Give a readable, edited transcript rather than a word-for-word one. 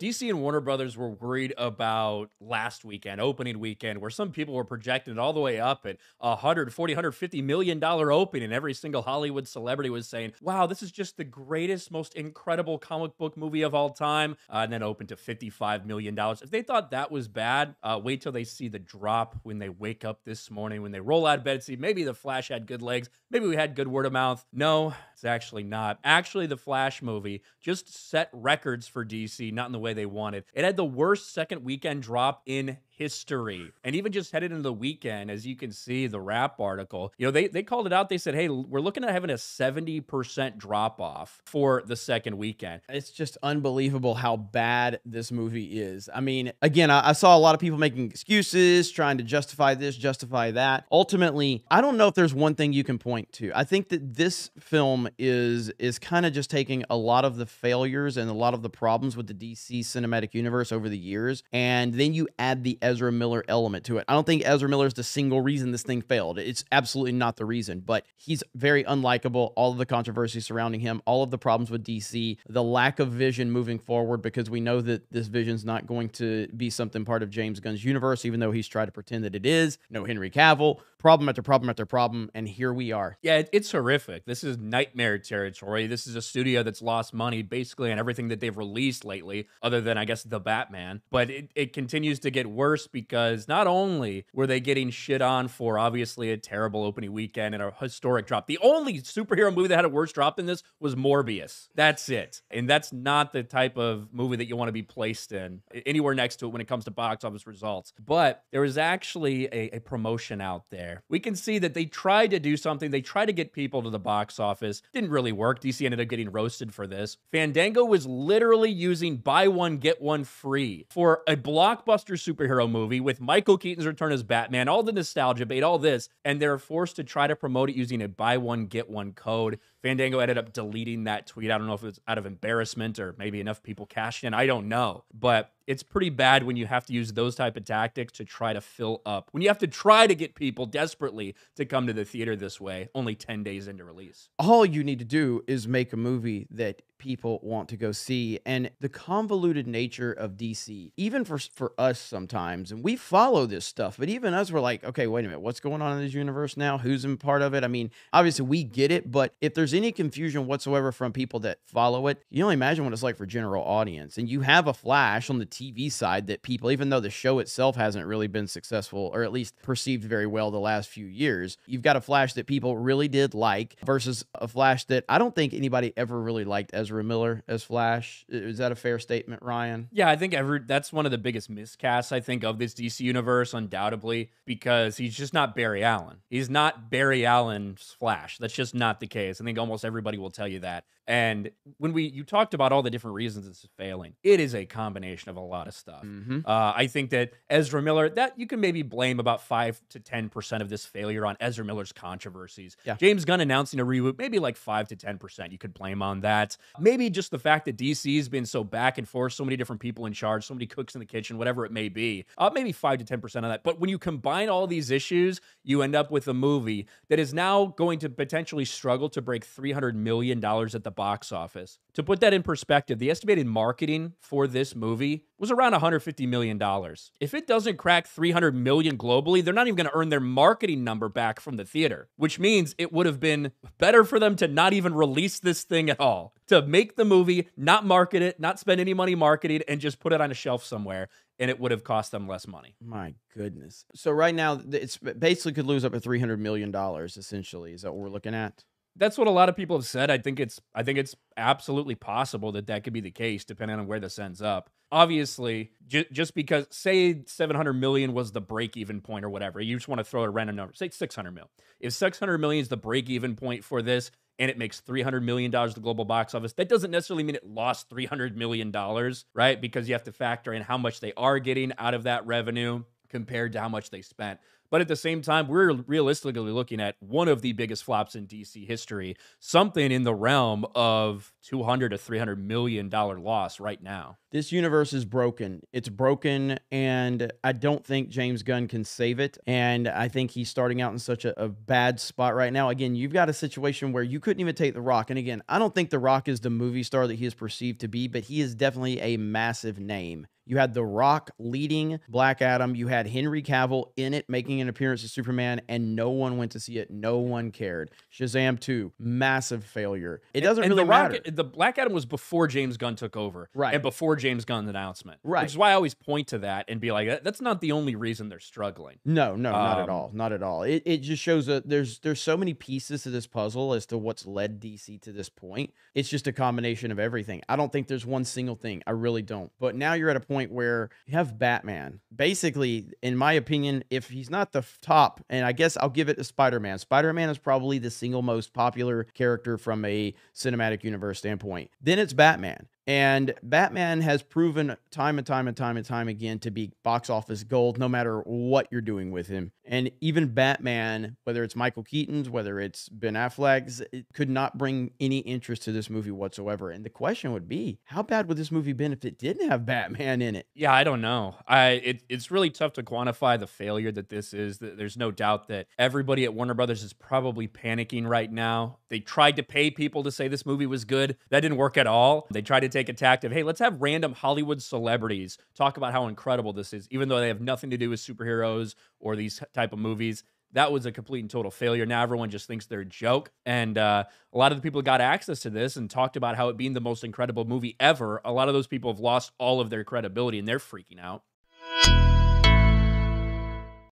DC and Warner Brothers were worried about last weekend, opening weekend, where some people were projecting it all the way up at $140, $150 million opening. And every single Hollywood celebrity was saying, wow, this is just the greatest, most incredible comic book movie of all time. And then opened to $55 million. If they thought that was bad, wait till they see the drop when they wake up this morning, when they roll out of bed and see maybe The Flash had good legs. Maybe we had good word of mouth. No, it's actually not. Actually, the Flash movie just set records for DC, not in the way they wanted. It had the worst second weekend drop in history. And even just headed into the weekend, as you can see, the Wrap article, they called it out. They said, hey, we're looking at having a 70% drop off for the second weekend. It's just unbelievable how bad this movie is. I mean, again, I saw a lot of people making excuses, trying to justify this, justify that. Ultimately, I don't know if there's one thing you can point to. I think that this film is kind of just taking a lot of the failures and a lot of the problems with the DC cinematic universe over the years, and then you add the Ezra Miller element to it. I don't think Ezra Miller is the single reason this thing failed. It's absolutely not the reason, but he's very unlikable. All of the controversy surrounding him, all of the problems with DC, the lack of vision moving forward, because we know that this vision's not going to be something part of James Gunn's universe, even though he's tried to pretend that it is. No Henry Cavill, problem after problem after problem, and here we are. Yeah, it's horrific. This is nightmare territory. This is a studio that's lost money basically on everything that they've released lately, other than, I guess, The Batman. But it continues to get worse because not only were they getting shit on for obviously a terrible opening weekend and a historic drop, the only superhero movie that had a worse drop than this was Morbius. That's it. And that's not the type of movie that you want to be placed in anywhere next to it when it comes to box office results. But there was actually a promotion out there. We can see that they tried to do something. They tried to get people to the box office. Didn't really work. DC ended up getting roasted for this. Fandango was literally using buy one, get one free for a blockbuster superhero movie with Michael Keaton's return as Batman, all the nostalgia bait, all this, and they're forced to try to promote it using a buy one, get one code. Fandango ended up deleting that tweet. I don't know if it was out of embarrassment or maybe enough people cashed in. I don't know. But it's pretty bad when you have to use those type of tactics to try to fill up. When you have to try to get people desperately to come to the theater this way, only 10 days into release. All you need to do is make a movie that people want to go see. And the convoluted nature of DC, even for us sometimes, and we follow this stuff, but even us, we're like, okay, wait a minute, what's going on in this universe now? Who's in part of it? I mean, obviously we get it, but if there's any confusion whatsoever from people that follow it, you only imagine what it's like for general audience. And you have a Flash on the TV side that people, even though the show itself hasn't really been successful, or at least perceived very well the last few years, you've got a Flash that people really did like versus a Flash that I don't think anybody ever really liked Ezra Miller as Flash. Is that a fair statement, Ryan? Yeah, I think that's one of the biggest miscasts, I think, of this DC universe, undoubtedly, because he's just not Barry Allen. He's not Barry Allen's Flash. That's just not the case. I think almost everybody will tell you that. And when you talked about all the different reasons this is failing, it is a combination of a lot of stuff. I think that Ezra Miller, that you can maybe blame about 5 to 10% of this failure on Ezra Miller's controversies. Yeah. James Gunn announcing a reboot, maybe like 5 to 10% you could blame on that. Maybe just the fact that DC's been so back and forth, so many different people in charge, so many cooks in the kitchen, whatever it may be. Maybe 5 to 10% of that. But when you combine all these issues, you end up with a movie that is now going to potentially struggle to break $300 million at the box office. To put that in perspective, the estimated marketing for this movie was around $150 million. If it doesn't crack $300 million globally, they're not even going to earn their marketing number back from the theater, which means it would have been better for them to not even release this thing at all, to make the movie, not market it, not spend any money marketing, and just put it on a shelf somewhere, and it would have cost them less money. My goodness. So right now, it's basically could lose up to $300 million, essentially. Is that what we're looking at? That's what a lot of people have said. I think it's absolutely possible that could be the case, depending on where this ends up. Obviously, just because, say, 700 million was the break-even point or whatever, you just want to throw a random number. Say 600 mil. If 600 million is the break-even point for this, and it makes $300 million at the global box office, that doesn't necessarily mean it lost $300 million, right? Because you have to factor in how much they are getting out of that revenue compared to how much they spent. But at the same time, we're realistically looking at one of the biggest flops in DC history, something in the realm of $200 to $300 million loss right now. This universe is broken. It's broken, and I don't think James Gunn can save it. And I think he's starting out in such a bad spot right now. Again, you've got a situation where you couldn't even take The Rock. And again, I don't think The Rock is the movie star that he is perceived to be, but he is definitely a massive name. You had The Rock leading Black Adam. You had Henry Cavill in it, making an appearance as Superman, and no one went to see it. No one cared. Shazam 2, massive failure. It doesn't really matter. The Black Adam was before James Gunn took over. Right. And before James Gunn's announcement. Right. Which is why I always point to that and be like, that's not the only reason they're struggling. No, not at all. Not at all. It just shows that there's so many pieces to this puzzle as to what's led DC to this point. It's just a combination of everything. I don't think there's one single thing. I really don't. But now you're at a point where you have Batman. Basically, in my opinion, if he's not the top, and I guess I'll give it to Spider-Man. Spider-Man is probably the single most popular character from a cinematic universe standpoint. Then it's Batman. And Batman has proven time and time again to be box office gold, no matter what you're doing with him. And even Batman, whether it's Michael Keaton's, whether it's Ben Affleck's, it could not bring any interest to this movie whatsoever. And the question would be, how bad would this movie been if it didn't have Batman in it? Yeah, I don't know. It's really tough to quantify the failure that this is. There's no doubt that everybody at Warner Brothers is probably panicking right now. They tried to pay people to say this movie was good. That didn't work at all. They tried to take a tack of, hey, let's have random Hollywood celebrities talk about how incredible this is, even though they have nothing to do with superheroes or these type of movies. That was a complete and total failure. Now everyone just thinks they're a joke. And a lot of the people who got access to this and talked about how it being the most incredible movie ever, a lot of those people have lost all of their credibility and they're freaking out.